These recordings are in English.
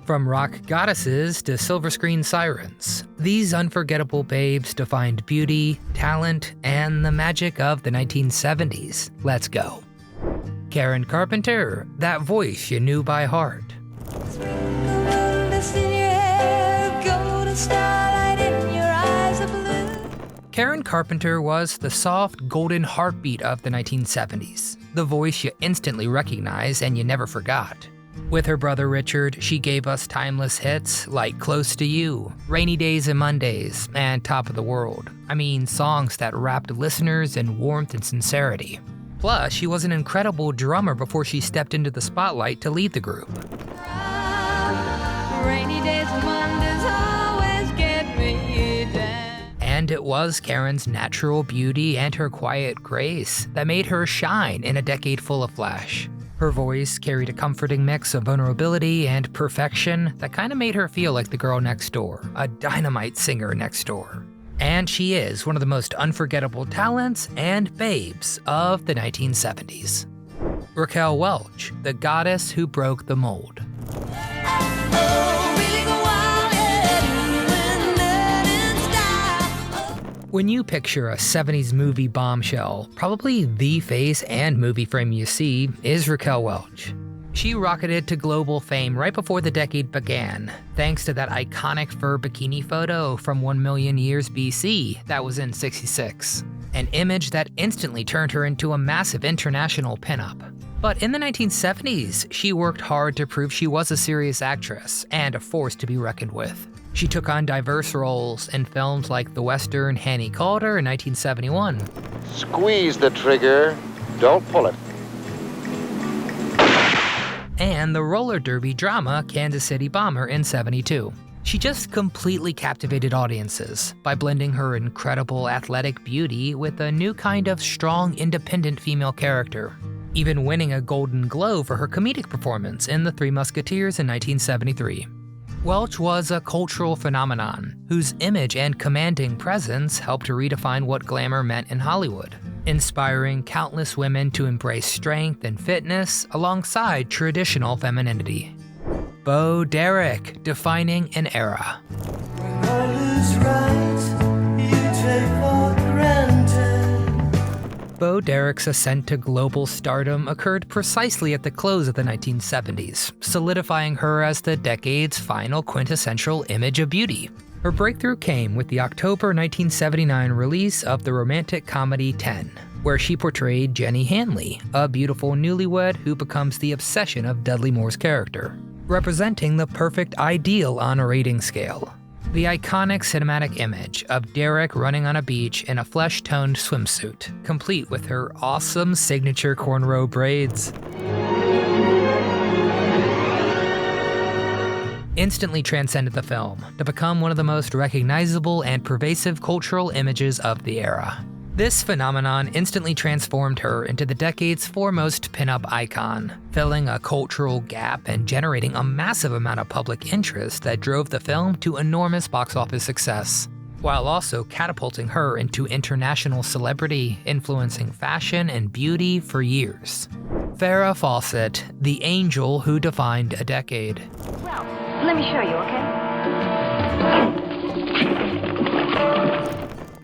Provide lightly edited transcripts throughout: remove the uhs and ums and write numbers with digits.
From rock goddesses to silver screen sirens, these unforgettable babes defined beauty, talent, and the magic of the 1970s. Let's go. Karen Carpenter, that voice you knew by heart. Karen Carpenter was the soft, golden heartbeat of the 1970s, the voice you instantly recognize and you never forgot. With her brother Richard, she gave us timeless hits like Close to You, Rainy Days and Mondays, and Top of the World. I mean, songs that wrapped listeners in warmth and sincerity. Plus, she was an incredible drummer before she stepped into the spotlight to lead the group. Rainy days and Mondays always get me down. And it was Karen's natural beauty and her quiet grace that made her shine in a decade full of flash. Her voice carried a comforting mix of vulnerability and perfection that kind of made her feel like the girl next door, a dynamite singer next door. And she is one of the most unforgettable talents and babes of the 1970s. Raquel Welch, the goddess who broke the mold. When you picture a 70s movie bombshell, probably the face and movie frame you see is Raquel Welch. She rocketed to global fame right before the decade began, thanks to that iconic fur bikini photo from 1 million years BC that was in '66, an image that instantly turned her into a massive international pinup. But in the 1970s, she worked hard to prove she was a serious actress and a force to be reckoned with. She took on diverse roles in films like the western Lynda Carter in 1971. Squeeze the trigger, don't pull it. And the roller derby drama Kansas City Bomber in '72. She just completely captivated audiences by blending her incredible athletic beauty with a new kind of strong, independent female character, even winning a Golden Globe for her comedic performance in The Three Musketeers in 1973. Welch was a cultural phenomenon whose image and commanding presence helped to redefine what glamour meant in Hollywood, inspiring countless women to embrace strength and fitness alongside traditional femininity. Bo Derek, defining an era. When all is right, you take for granted. Bo Derek's ascent to global stardom occurred precisely at the close of the 1970s, solidifying her as the decade's final quintessential image of beauty. Her breakthrough came with the October 1979 release of the romantic comedy 10, where she portrayed Jenny Hanley, a beautiful newlywed who becomes the obsession of Dudley Moore's character, representing the perfect ideal on a rating scale. The iconic cinematic image of Derek running on a beach in a flesh-toned swimsuit, complete with her awesome signature cornrow braids, instantly transcended the film to become one of the most recognizable and pervasive cultural images of the era. This phenomenon instantly transformed her into the decade's foremost pinup icon, filling a cultural gap and generating a massive amount of public interest that drove the film to enormous box office success, while also catapulting her into international celebrity, influencing fashion and beauty for years. Farrah Fawcett, the angel who defined a decade. Well, let me show you, okay?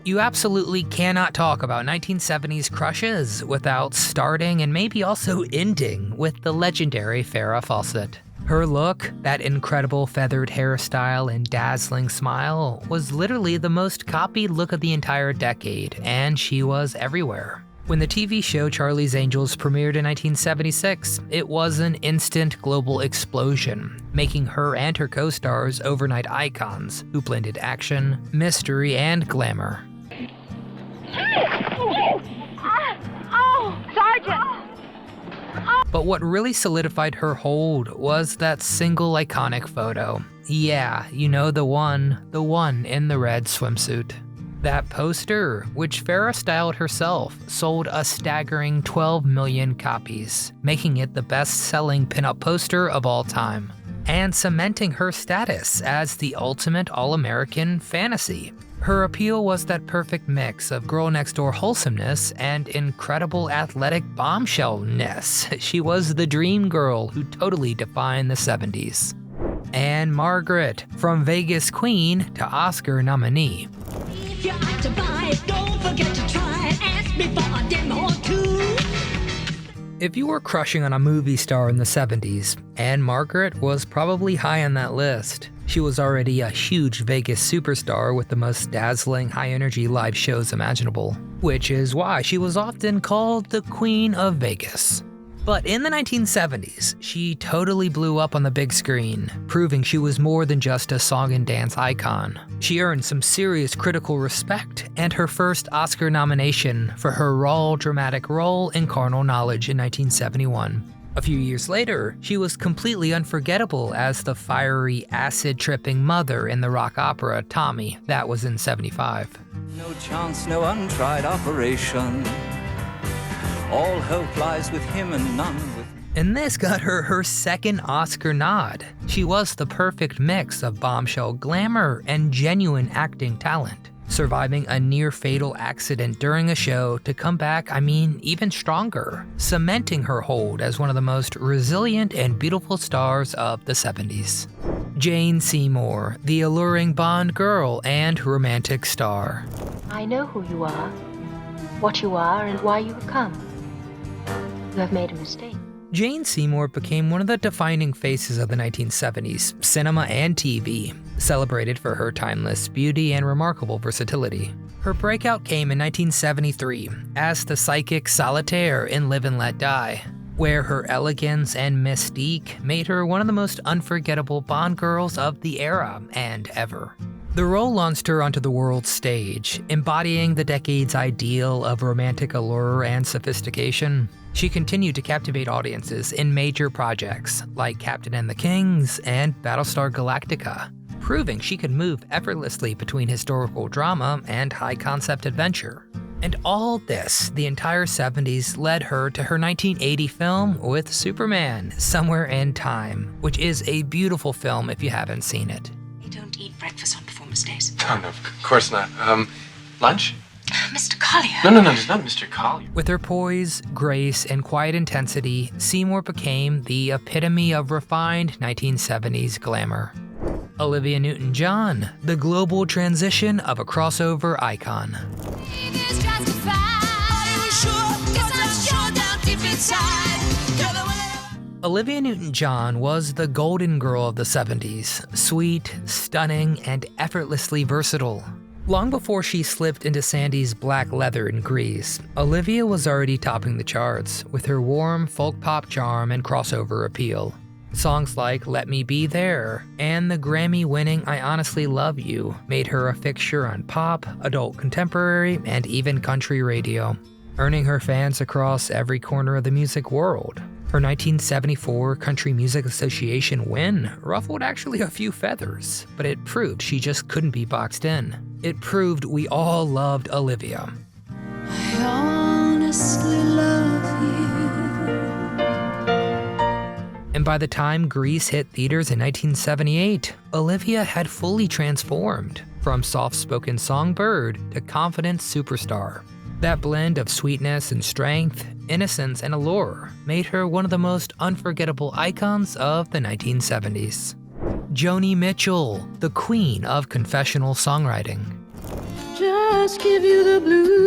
You absolutely cannot talk about 1970s crushes without starting and maybe also ending with the legendary Farrah Fawcett. Her look, that incredible feathered hairstyle and dazzling smile, was literally the most copied look of the entire decade, and she was everywhere. When the TV show Charlie's Angels premiered in 1976, it was an instant global explosion, making her and her co-stars overnight icons who blended action, mystery, and glamour. Sergeant! But what really solidified her hold was that single iconic photo. Yeah, you know the one in the red swimsuit. That poster, which Farrah styled herself, sold a staggering 12 million copies, making it the best-selling pinup poster of all time, and cementing her status as the ultimate all-American fantasy. Her appeal was that perfect mix of girl-next-door wholesomeness and incredible athletic bombshell-ness. She was the dream girl who totally defined the 70s. Ann-Margret, from Vegas Queen to Oscar nominee. If you like to buy it, don't forget to try it. Ask me for a demo or two. If you were crushing on a movie star in the 70s, Ann-Margret was probably high on that list. She was already a huge Vegas superstar with the most dazzling high-energy live shows imaginable, which is why she was often called the Queen of Vegas. But in the 1970s, she totally blew up on the big screen, proving she was more than just a song and dance icon. She earned some serious critical respect and her first Oscar nomination for her raw, dramatic role in Carnal Knowledge in 1971. A few years later, she was completely unforgettable as the fiery, acid-tripping mother in the rock opera Tommy. That was in 75. No chance, no untried operation. All hope lies with him and none with me. And this got her her second Oscar nod. She was the perfect mix of bombshell glamour and genuine acting talent, surviving a near-fatal accident during a show to come back, even stronger, cementing her hold as one of the most resilient and beautiful stars of the 70s. Jane Seymour, the alluring Bond girl and romantic star. I know who you are, what you are, and why you have come. You have made a mistake. Jane Seymour became one of the defining faces of the 1970s, cinema and TV, celebrated for her timeless beauty and remarkable versatility. Her breakout came in 1973 as the psychic Solitaire in Live and Let Die, where her elegance and mystique made her one of the most unforgettable Bond girls of the era and ever. The role launched her onto the world stage, embodying the decade's ideal of romantic allure and sophistication. She continued to captivate audiences in major projects like Captain and the Kings and Battlestar Galactica, proving she could move effortlessly between historical drama and high-concept adventure. And all this, the entire 70s, led her to her 1980 film with Superman, Somewhere in Time, which is a beautiful film if you haven't seen it. You don't eat breakfast on performance days. Oh, no, of course not. Lunch? Mr. Collier. No, it's not Mr. Collier. With her poise, grace, and quiet intensity, Seymour became the epitome of refined 1970s glamour. Olivia Newton-John, the global transition of a crossover icon. Olivia Newton-John was the golden girl of the 70s, sweet, stunning, and effortlessly versatile. Long before she slipped into Sandy's black leather in Grease, Olivia was already topping the charts with her warm folk pop charm and crossover appeal. Songs like Let Me Be There and the Grammy-winning I Honestly Love You made her a fixture on pop, adult contemporary, and even country radio, earning her fans across every corner of the music world. Her 1974 Country Music Association win ruffled actually a few feathers, but it proved she just couldn't be boxed in. It proved we all loved Olivia. I honestly love you. And by the time Grease hit theaters in 1978, Olivia had fully transformed from soft-spoken songbird to confident superstar. That blend of sweetness and strength, innocence and allure made her one of the most unforgettable icons of the 1970s. Joni Mitchell, the queen of confessional songwriting. Just give you the blue.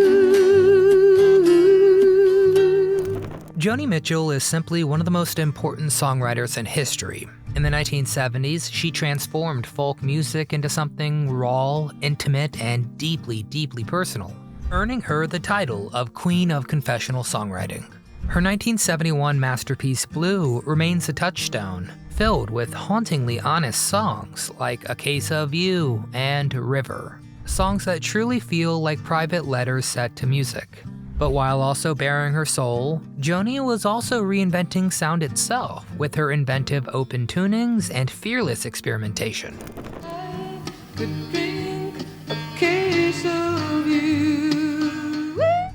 Joni Mitchell is simply one of the most important songwriters in history. In the 1970s, she transformed folk music into something raw, intimate, and deeply, deeply personal, earning her the title of Queen of Confessional Songwriting. Her 1971 masterpiece Blue remains a touchstone, filled with hauntingly honest songs like A Case of You and River, songs that truly feel like private letters set to music. But while also bearing her soul, Joni was also reinventing sound itself with her inventive open tunings and fearless experimentation. I could drink a case of you.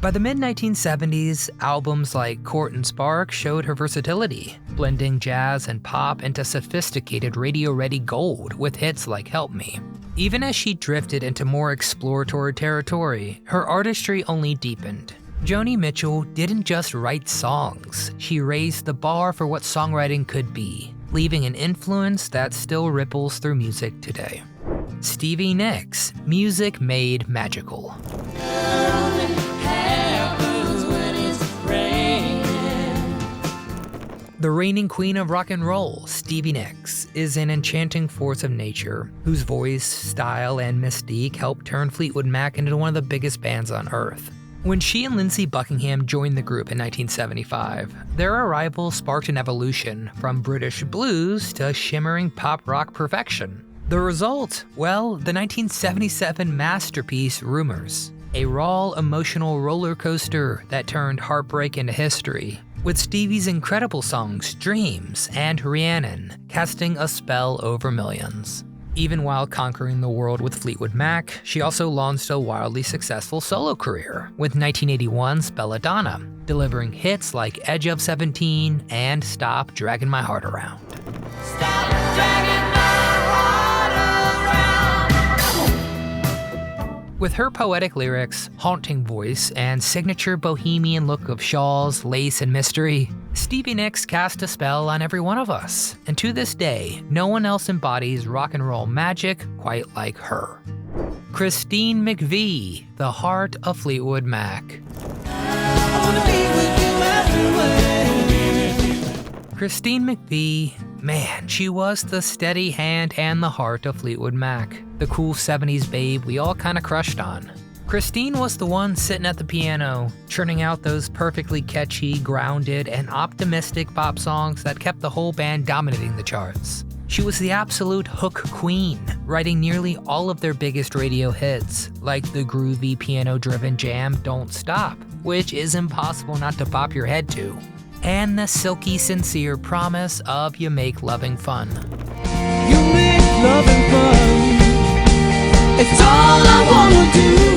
By the mid-1970s, albums like Court and Spark showed her versatility, blending jazz and pop into sophisticated radio-ready gold with hits like Help Me. Even as she drifted into more exploratory territory, her artistry only deepened. Joni Mitchell didn't just write songs, she raised the bar for what songwriting could be, leaving an influence that still ripples through music today. Stevie Nicks, music made magical. The reigning queen of rock and roll, Stevie Nicks, is an enchanting force of nature whose voice, style, and mystique helped turn Fleetwood Mac into one of the biggest bands on earth. When she and Lindsey Buckingham joined the group in 1975, their arrival sparked an evolution from British blues to shimmering pop rock perfection. The result? Well, the 1977 masterpiece Rumours, a raw, emotional roller coaster that turned heartbreak into history, with Stevie's incredible songs Dreams and Rhiannon casting a spell over millions. Even while conquering the world with Fleetwood Mac, she also launched a wildly successful solo career, with 1981's Belladonna, delivering hits like Edge of 17 and Stop Dragging My Heart Around. Stop dragging my heart around. With her poetic lyrics, haunting voice, and signature bohemian look of shawls, lace, and mystery, Stevie Nicks cast a spell on every one of us, and to this day, no one else embodies rock and roll magic quite like her. Christine McVie, the heart of Fleetwood Mac. Christine McVie, man, she was the steady hand and the heart of Fleetwood Mac, the cool 70s babe we all kinda crushed on. Christine was the one sitting at the piano, churning out those perfectly catchy, grounded, and optimistic pop songs that kept the whole band dominating the charts. She was the absolute hook queen, writing nearly all of their biggest radio hits, like the groovy piano-driven jam Don't Stop, which is impossible not to bop your head to, and the silky, sincere promise of You Make Loving Fun. You make loving fun, it's all I wanna do.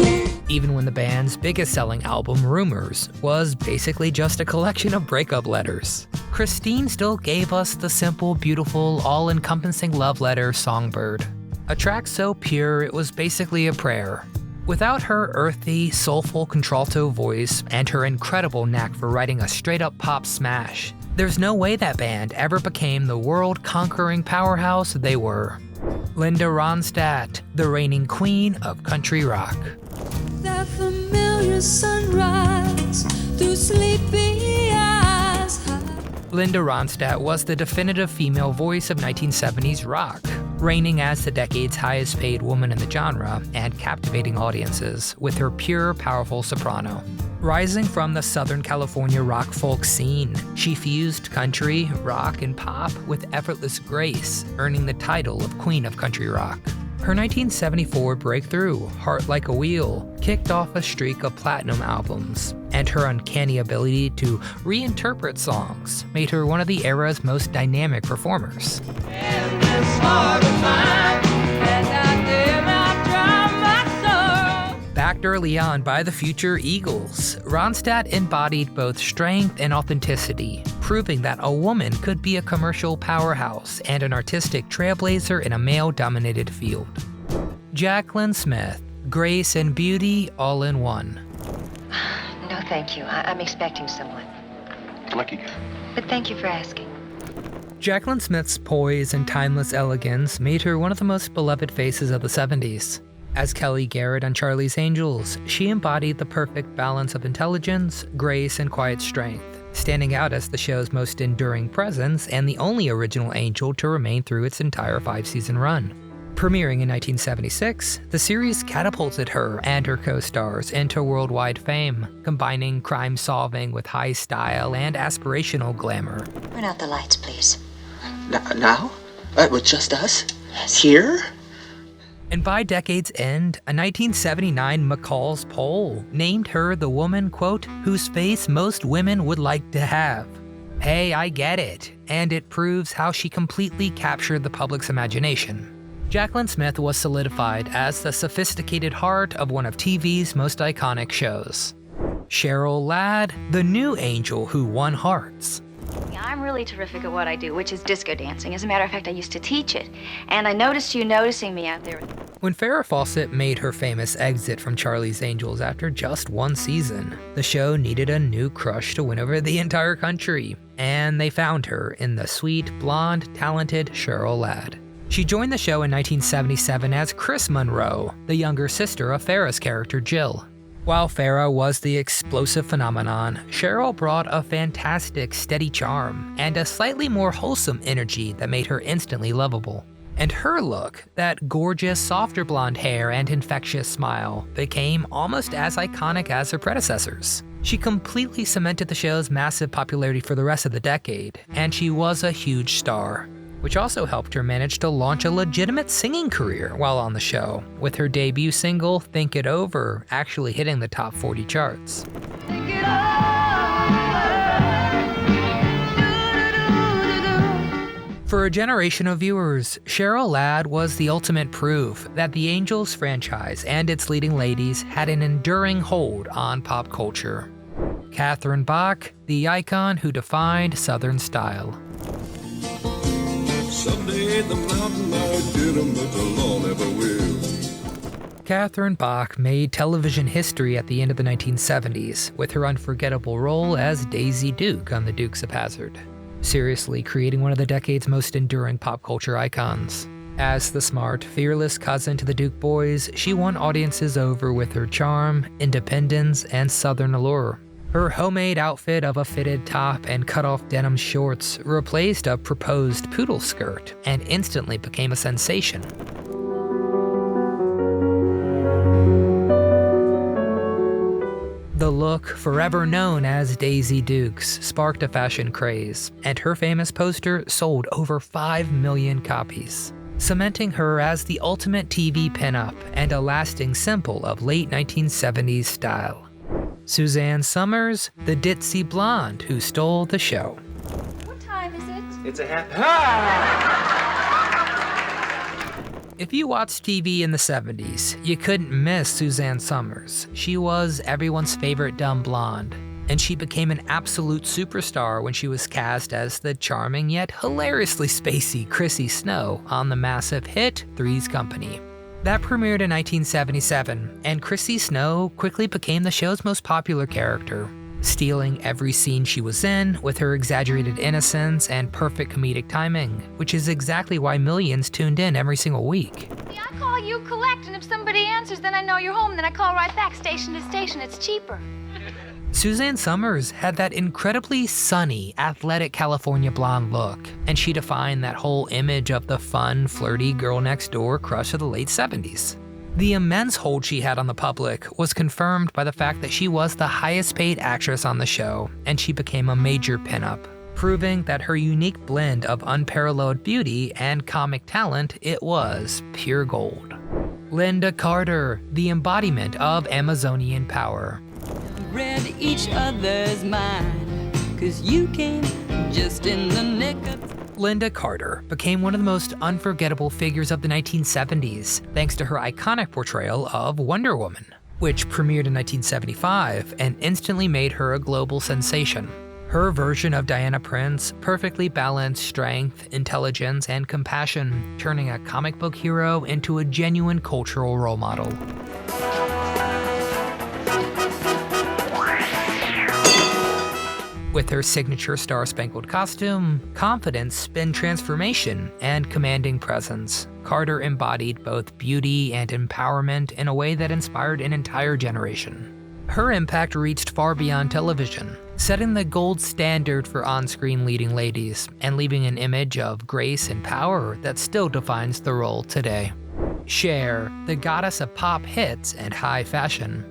Even when the band's biggest selling album, Rumours, was basically just a collection of breakup letters, Christine still gave us the simple, beautiful, all-encompassing love letter Songbird, a track so pure it was basically a prayer. Without her earthy, soulful contralto voice and her incredible knack for writing a straight-up pop smash, there's no way that band ever became the world-conquering powerhouse they were. Lynda Ronstadt, the reigning queen of country rock. That familiar sunrise through sleepy eyes. Lynda Ronstadt was the definitive female voice of 1970s rock, reigning as the decade's highest paid woman in the genre and captivating audiences with her pure, powerful soprano. Rising from the Southern California rock folk scene, she fused country, rock, and pop with effortless grace, earning the title of Queen of Country Rock. Her 1974 breakthrough, Heart Like a Wheel, kicked off a streak of platinum albums, and her uncanny ability to reinterpret songs made her one of the era's most dynamic performers. Backed early on by the future Eagles, Ronstadt embodied both strength and authenticity, proving that a woman could be a commercial powerhouse and an artistic trailblazer in a male-dominated field. Jaclyn Smith, grace and beauty all in one. No, thank you. I'm expecting someone. Lucky guy. But thank you for asking. Jaclyn Smith's poise and timeless elegance made her one of the most beloved faces of the 70s. As Kelly Garrett on Charlie's Angels, she embodied the perfect balance of intelligence, grace, and quiet strength, standing out as the show's most enduring presence and the only original angel to remain through its entire 5-season run. Premiering in 1976, the series catapulted her and her co-stars into worldwide fame, combining crime-solving with high style and aspirational glamour. Turn out the lights, please. Now? With just us? Yes. Here? And by decade's end, a 1979 McCall's poll named her the woman, quote, whose face most women would like to have. Hey, I get it, and it proves how she completely captured the public's imagination. Jaclyn Smith was solidified as the sophisticated heart of one of TV's most iconic shows. Cheryl Ladd, the new angel who won hearts. I'm really terrific at what I do, which is disco dancing. As a matter of fact, I used to teach it. And I noticed you noticing me out there. When Farrah Fawcett made her famous exit from Charlie's Angels after just one season, the show needed a new crush to win over the entire country, and they found her in the sweet, blonde, talented Cheryl Ladd. She joined the show in 1977 as Chris Monroe, the younger sister of Farrah's character Jill. While Farrah was the explosive phenomenon, Cheryl brought a fantastic, steady charm and a slightly more wholesome energy that made her instantly lovable. And her look, that gorgeous, softer blonde hair and infectious smile, became almost as iconic as her predecessors. She completely cemented the show's massive popularity for the rest of the decade, and she was a huge star, which also helped her manage to launch a legitimate singing career while on the show, with her debut single, Think It Over, actually hitting the top 40 charts. For a generation of viewers, Cheryl Ladd was the ultimate proof that the Angels franchise and its leading ladies had an enduring hold on pop culture. Catherine Bach, the icon who defined Southern style. Someday the mountain might get 'em, but the law never will. Catherine Bach made television history at the end of the 1970s with her unforgettable role as Daisy Duke on The Dukes of Hazzard, seriously creating one of the decade's most enduring pop culture icons. As the smart, fearless cousin to the Duke boys, she won audiences over with her charm, independence, and Southern allure. Her homemade outfit of a fitted top and cut-off denim shorts replaced a proposed poodle skirt and instantly became a sensation. The look, forever known as Daisy Dukes, sparked a fashion craze, and her famous poster sold over 5 million copies, cementing her as the ultimate TV pinup and a lasting symbol of late 1970s style. Suzanne Somers, the ditzy blonde who stole the show. What time is it? It's a half. If you watched TV in the 70s, you couldn't miss Suzanne Somers. She was everyone's favorite dumb blonde, and she became an absolute superstar when she was cast as the charming yet hilariously spacey Chrissy Snow on the massive hit Three's Company. That premiered in 1977, and Chrissy Snow quickly became the show's most popular character, stealing every scene she was in with her exaggerated innocence and perfect comedic timing, which is exactly why millions tuned in every single week. See, I call you collect, and if somebody answers, then I know you're home, then I call right back, station to station. It's cheaper. Suzanne Somers had that incredibly sunny, athletic California blonde look, and she defined that whole image of the fun, flirty girl-next-door crush of the late 70s. The immense hold she had on the public was confirmed by the fact that she was the highest-paid actress on the show, and she became a major pinup, proving that her unique blend of unparalleled beauty and comic talent, it was pure gold. Lynda Carter, the embodiment of Amazonian power. Read each other's mind, 'cause you came just in the nick of... Lynda Carter became one of the most unforgettable figures of the 1970s thanks to her iconic portrayal of Wonder Woman, which premiered in 1975 and instantly made her a global sensation. Her version of Diana Prince perfectly balanced strength, intelligence, and compassion, turning a comic book hero into a genuine cultural role model. With her signature star-spangled costume, confidence, spin transformation, and commanding presence, Carter embodied both beauty and empowerment in a way that inspired an entire generation. Her impact reached far beyond television, setting the gold standard for on-screen leading ladies and leaving an image of grace and power that still defines the role today. Cher, the goddess of pop hits and high fashion.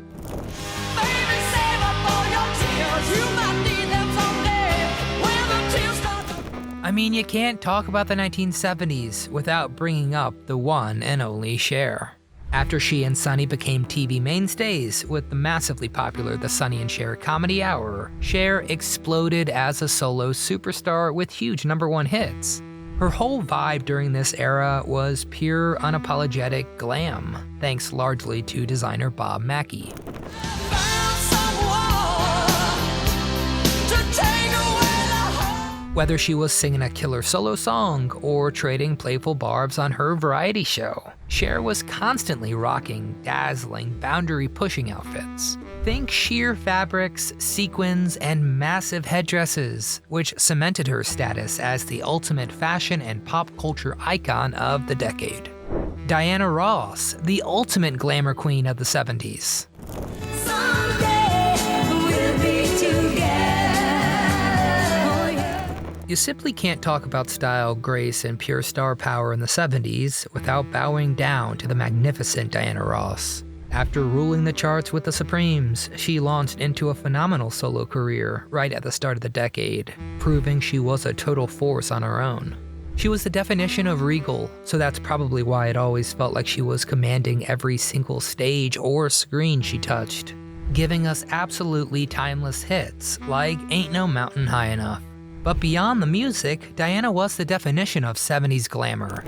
I mean, you can't talk about the 1970s without bringing up the one and only Cher. After she and Sonny became TV mainstays with the massively popular The Sonny and Cher Comedy Hour, Cher exploded as a solo superstar with huge #1 hits. Her whole vibe during this era was pure, unapologetic glam, thanks largely to designer Bob Mackie. Whether she was singing a killer solo song or trading playful barbs on her variety show, Cher was constantly rocking dazzling, boundary-pushing outfits. Think sheer fabrics, sequins, and massive headdresses, which cemented her status as the ultimate fashion and pop culture icon of the decade. Diana Ross, the ultimate glamour queen of the 70s. You simply can't talk about style, grace, and pure star power in the 70s without bowing down to the magnificent Diana Ross. After ruling the charts with the Supremes, she launched into a phenomenal solo career right at the start of the decade, proving she was a total force on her own. She was the definition of regal, so that's probably why it always felt like she was commanding every single stage or screen she touched, giving us absolutely timeless hits like Ain't No Mountain High Enough. But beyond the music, Diana was the definition of 70s glamour.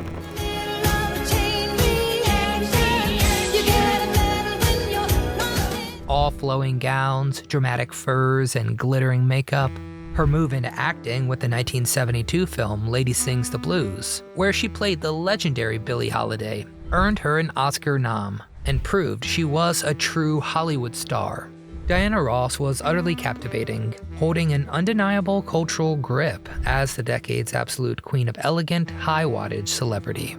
All flowing gowns, dramatic furs, and glittering makeup. Her move into acting with the 1972 film Lady Sings the Blues, where she played the legendary Billie Holiday, earned her an Oscar nom and proved she was a true Hollywood star. Diana Ross was utterly captivating, holding an undeniable cultural grip as the decade's absolute queen of elegant, high-wattage celebrity.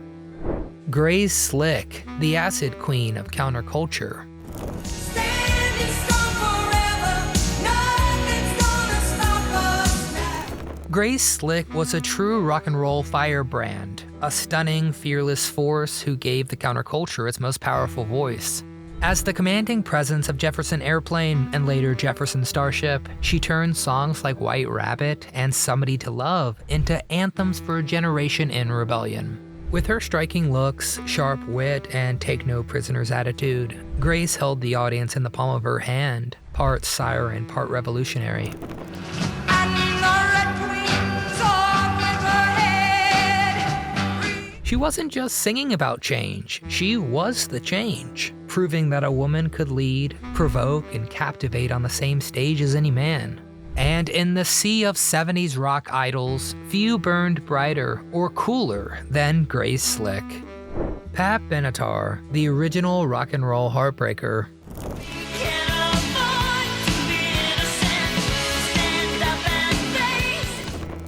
Grace Slick, the acid queen of counterculture. Grace Slick was a true rock and roll firebrand, a stunning, fearless force who gave the counterculture its most powerful voice. As the commanding presence of Jefferson Airplane and later Jefferson Starship, she turned songs like White Rabbit and Somebody to Love into anthems for a generation in rebellion. With her striking looks, sharp wit, and take no prisoners attitude, Grace held the audience in the palm of her hand, part siren, part revolutionary. She wasn't just singing about change, she was the change, proving that a woman could lead, provoke, and captivate on the same stage as any man. And in the sea of 70s rock idols, few burned brighter or cooler than Grace Slick. Pat Benatar, the original rock and roll heartbreaker.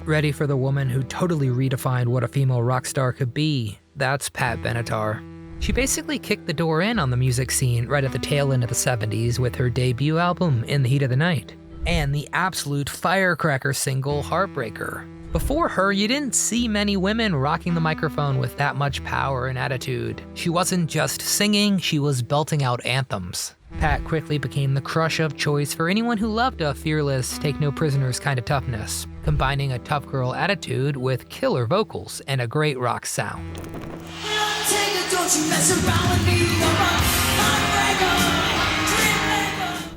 Ready for the woman who totally redefined what a female rock star could be? That's Pat Benatar. She basically kicked the door in on the music scene right at the tail end of the 70s with her debut album, In the Heat of the Night, and the absolute firecracker single, Heartbreaker. Before her, you didn't see many women rocking the microphone with that much power and attitude. She wasn't just singing, she was belting out anthems. Pat quickly became the crush of choice for anyone who loved a fearless, take-no-prisoners kind of toughness, combining a tough girl attitude with killer vocals and a great rock sound.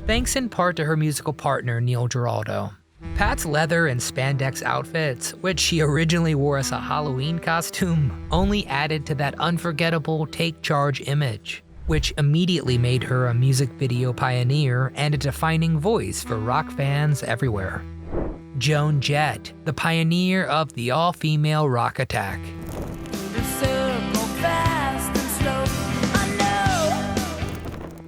Thanks in part to her musical partner, Neil Giraldo. Pat's leather and spandex outfits, which she originally wore as a Halloween costume, only added to that unforgettable take charge image, which immediately made her a music video pioneer and a defining voice for rock fans everywhere. Joan Jett, the pioneer of the all-female rock attack.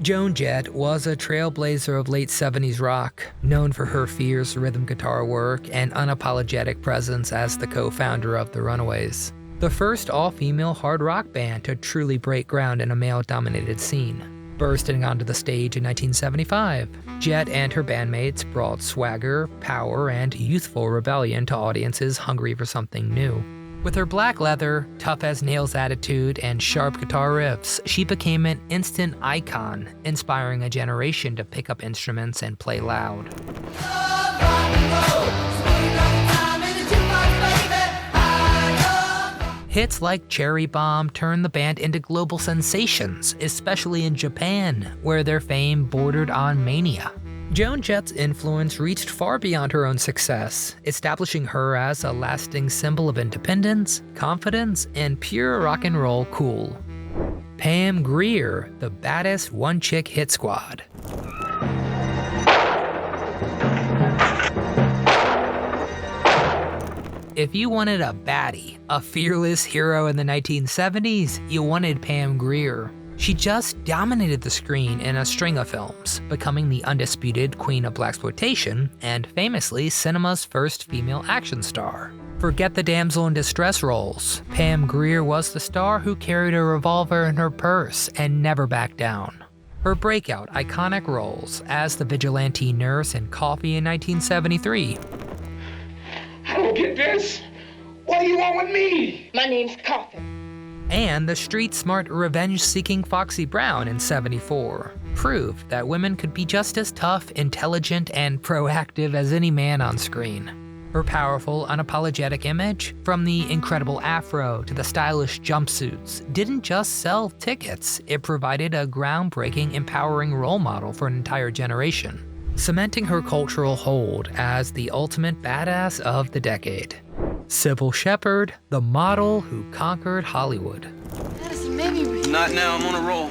Joan Jett was a trailblazer of late 70s rock, known for her fierce rhythm guitar work and unapologetic presence as the co-founder of the Runaways, the first all-female hard rock band to truly break ground in a male-dominated scene. Bursting onto the stage in 1975, Jett and her bandmates brought swagger, power, and youthful rebellion to audiences hungry for something new. With her black leather, tough-as-nails attitude, and sharp guitar riffs, she became an instant icon, inspiring a generation to pick up instruments and play loud. Hits like Cherry Bomb turned the band into global sensations, especially in Japan, where their fame bordered on mania. Joan Jett's influence reached far beyond her own success, establishing her as a lasting symbol of independence, confidence, and pure rock and roll cool. Pam Grier, the baddest one-chick hit squad. If you wanted a baddie, a fearless hero in the 1970s, you wanted Pam Grier. She just dominated the screen in a string of films, becoming the undisputed queen of blaxploitation and famously cinema's first female action star. Forget the damsel in distress roles. Pam Grier was the star who carried a revolver in her purse and never backed down. Her breakout iconic roles as the vigilante nurse in Coffee in 1973. I don't get this. What do you want with me? My name's Coffee. And the street-smart, revenge-seeking Foxy Brown in 74 proved that women could be just as tough, intelligent, and proactive as any man on screen. Her powerful, unapologetic image, from the incredible afro to the stylish jumpsuits, didn't just sell tickets, it provided a groundbreaking, empowering role model for an entire generation, cementing her cultural hold as the ultimate badass of the decade. Cybill Shepherd, the model who conquered Hollywood. Madison, maybe not now, I'm on a roll.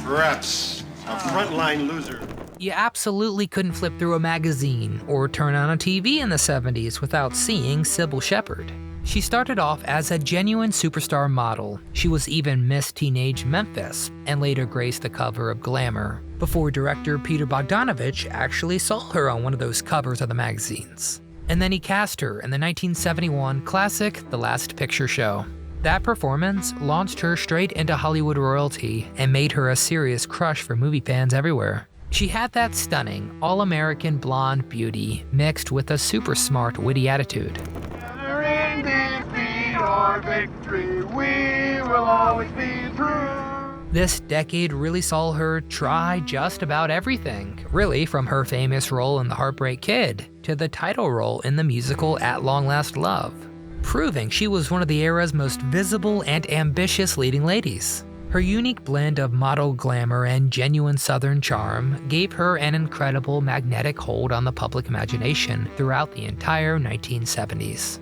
Perhaps a frontline loser. You absolutely couldn't flip through a magazine or turn on a TV in the 70s without seeing Cybill Shepherd. She started off as a genuine superstar model. She was even Miss Teenage Memphis and later graced the cover of Glamour, before director Peter Bogdanovich actually saw her on one of those covers of the magazines. And then he cast her in the 1971 classic The Last Picture Show. That performance launched her straight into Hollywood royalty and made her a serious crush for movie fans everywhere. She had that stunning, all-American blonde beauty mixed with a super smart, witty attitude. In defeat or victory, we will always be true. This decade really saw her try just about everything, really from her famous role in The Heartbreak Kid to the title role in the musical At Long Last Love, proving she was one of the era's most visible and ambitious leading ladies. Her unique blend of model glamour and genuine Southern charm gave her an incredible magnetic hold on the public imagination throughout the entire 1970s.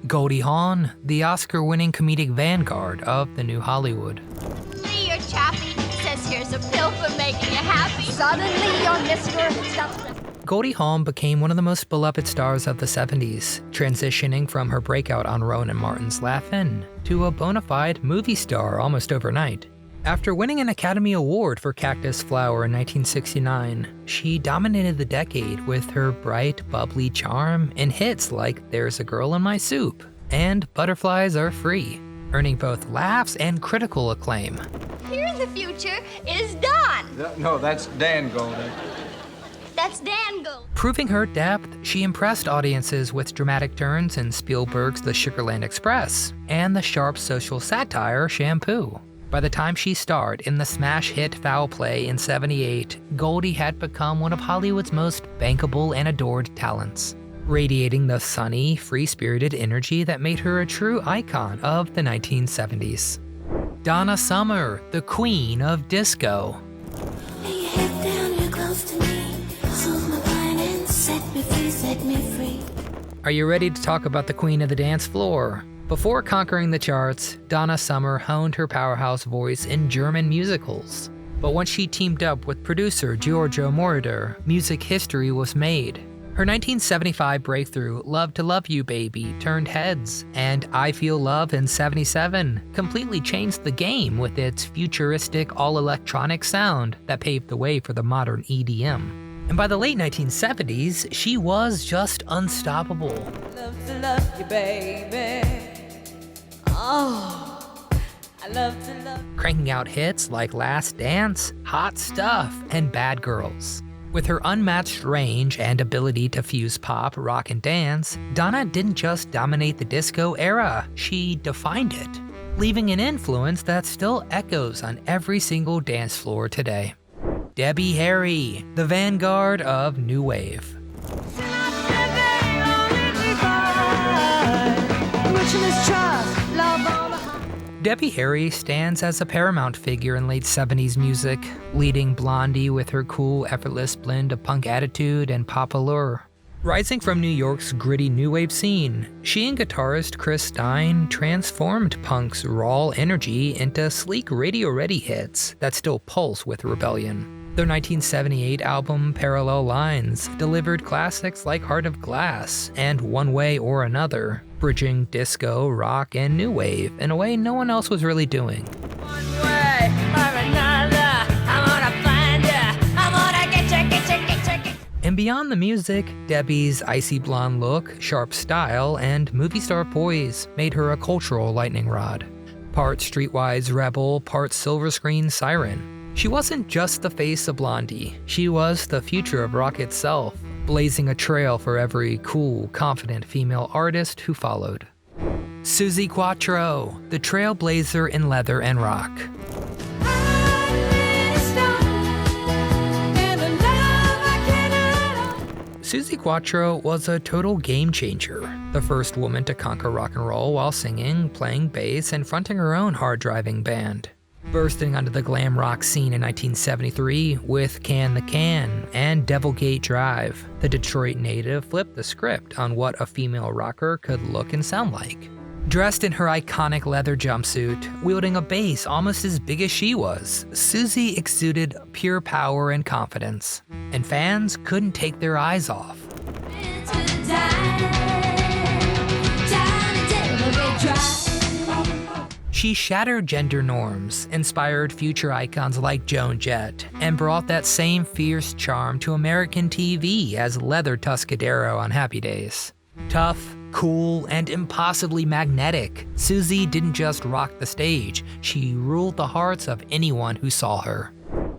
Goldie Hawn, the Oscar-winning comedic vanguard of the New Hollywood. Suddenly you're chappy, says here's a pill for making you happy. Suddenly you're Mr. Goldie Hawn became one of the most beloved stars of the 70s, transitioning from her breakout on Rowan and Martin's Laugh-In to a bona fide movie star almost overnight. After winning an Academy Award for Cactus Flower in 1969, she dominated the decade with her bright, bubbly charm in hits like There's a Girl in My Soup and Butterflies Are Free, earning both laughs and critical acclaim. Here in the future is Don. No, that's Dan Goldie. That's Dan Gold. Proving her depth, she impressed audiences with dramatic turns in Spielberg's The Sugarland Express and the sharp social satire Shampoo. By the time she starred in the smash hit Foul Play in '78, Goldie had become one of Hollywood's most bankable and adored talents, radiating the sunny, free-spirited energy that made her a true icon of the 1970s. Donna Summer, the queen of disco. Lay your head down, you're close to me. Soothe my mind and set me free, set me free. Are you ready to talk about the queen of the dance floor? Before conquering the charts, Donna Summer honed her powerhouse voice in German musicals. But once she teamed up with producer Giorgio Moroder, music history was made. Her 1975 breakthrough, Love to Love You Baby, turned heads, and I Feel Love in '77 completely changed the game with its futuristic, all-electronic sound that paved the way for the modern EDM. And by the late 1970s, she was just unstoppable. Love to love you, baby. Oh, I love to love. Cranking out hits like Last Dance, Hot Stuff, and Bad Girls. With her unmatched range and ability to fuse pop, rock, and dance, Donna didn't just dominate the disco era, she defined it, leaving an influence that still echoes on every single dance floor today. Debbie Harry, the vanguard of New Wave. Debbie Harry stands as a paramount figure in late 70s music, leading Blondie with her cool, effortless blend of punk attitude and pop allure. Rising from New York's gritty new wave scene, she and guitarist Chris Stein transformed punk's raw energy into sleek radio-ready hits that still pulse with rebellion. Their 1978 album Parallel Lines delivered classics like Heart of Glass and One Way or Another, bridging disco, rock, and new wave in a way no one else was really doing. One way or another, I'm gonna find ya, I'm gonna get ya. And beyond the music, Debbie's icy blonde look, sharp style, and movie star poise made her a cultural lightning rod. Part streetwise rebel, part silver screen siren. She wasn't just the face of Blondie, she was the future of rock itself, blazing a trail for every cool, confident female artist who followed. Suzi Quatro, the trailblazer in leather and rock. Suzi Quatro was a total game changer, the first woman to conquer rock and roll while singing, playing bass, and fronting her own hard-driving band. Bursting onto the glam rock scene in 1973 with Can the Can and Devilgate Drive, the Detroit native flipped the script on what a female rocker could look and sound like. Dressed in her iconic leather jumpsuit, wielding a bass almost as big as she was, Suzi exuded pure power and confidence, and fans couldn't take their eyes off. She shattered gender norms, inspired future icons like Joan Jett, and brought that same fierce charm to American TV as Leather Tuscadero on Happy Days. Tough, cool, and impossibly magnetic, Suzi didn't just rock the stage, she ruled the hearts of anyone who saw her.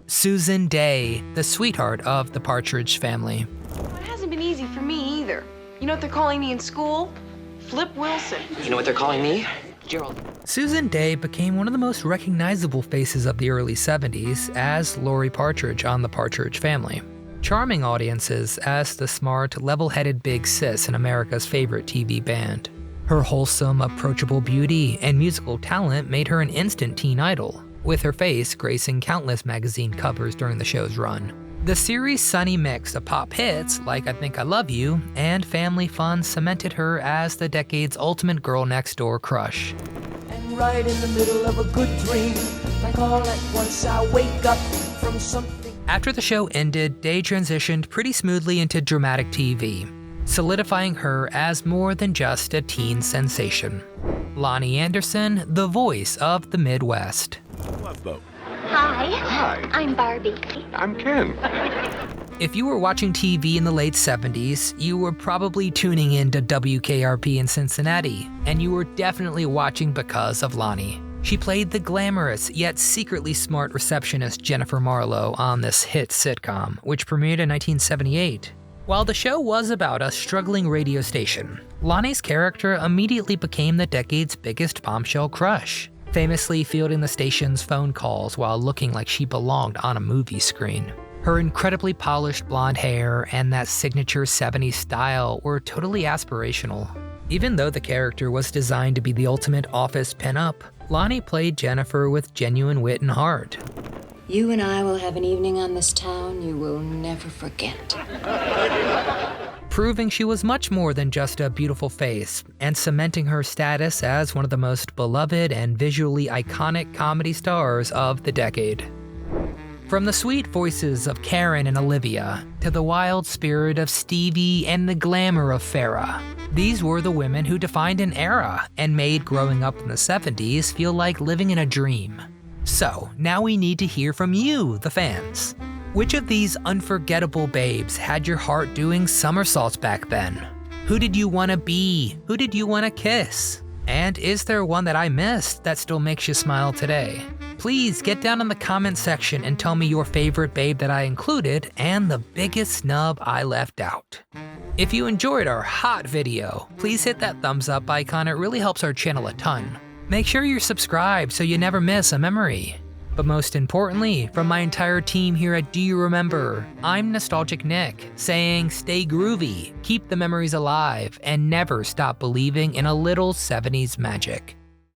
Susan Day, the sweetheart of the Partridge Family. It hasn't been easy for me either. You know what they're calling me in school? Flip Wilson. You know what they're calling me? Gerald. Susan Day became one of the most recognizable faces of the early 70s as Lori Partridge on The Partridge Family, charming audiences as the smart, level-headed big sis in America's favorite TV band. Her wholesome, approachable beauty and musical talent made her an instant teen idol, with her face gracing countless magazine covers during the show's run. The series' sunny mix of pop hits like I Think I Love You and family fun cemented her as the decade's ultimate girl next door crush. And right in the middle of a good dream, like all at once I wake up from something. After the show ended, Day transitioned pretty smoothly into dramatic TV, solidifying her as more than just a teen sensation. Loni Anderson, the voice of the Midwest. Hi. Hi. I'm Barbie. I'm Ken. If you were watching TV in the late 70s, you were probably tuning in to WKRP in Cincinnati, and you were definitely watching because of Loni. She played the glamorous yet secretly smart receptionist Jennifer Marlowe on this hit sitcom, which premiered in 1978. While the show was about a struggling radio station, Loni's character immediately became the decade's biggest bombshell crush, famously fielding the station's phone calls while looking like she belonged on a movie screen. Her incredibly polished blonde hair and that signature 70s style were totally aspirational. Even though the character was designed to be the ultimate office pinup, Loni played Jennifer with genuine wit and heart. You and I will have an evening on this town you will never forget. Proving she was much more than just a beautiful face, and cementing her status as one of the most beloved and visually iconic comedy stars of the decade. From the sweet voices of Karen and Olivia, to the wild spirit of Stevie and the glamour of Farrah, these were the women who defined an era and made growing up in the 70s feel like living in a dream. So, now we need to hear from you, the fans. Which of these unforgettable babes had your heart doing somersaults back then? Who did you want to be? Who did you want to kiss? And is there one that I missed that still makes you smile today? Please get down in the comment section and tell me your favorite babe that I included and the biggest snub I left out. If you enjoyed our hot video, please hit that thumbs up icon, it really helps our channel a ton. Make sure you're subscribed so you never miss a memory. But most importantly, from my entire team here at Do You Remember, I'm Nostalgic Nick, saying stay groovy, keep the memories alive, and never stop believing in a little 70s magic.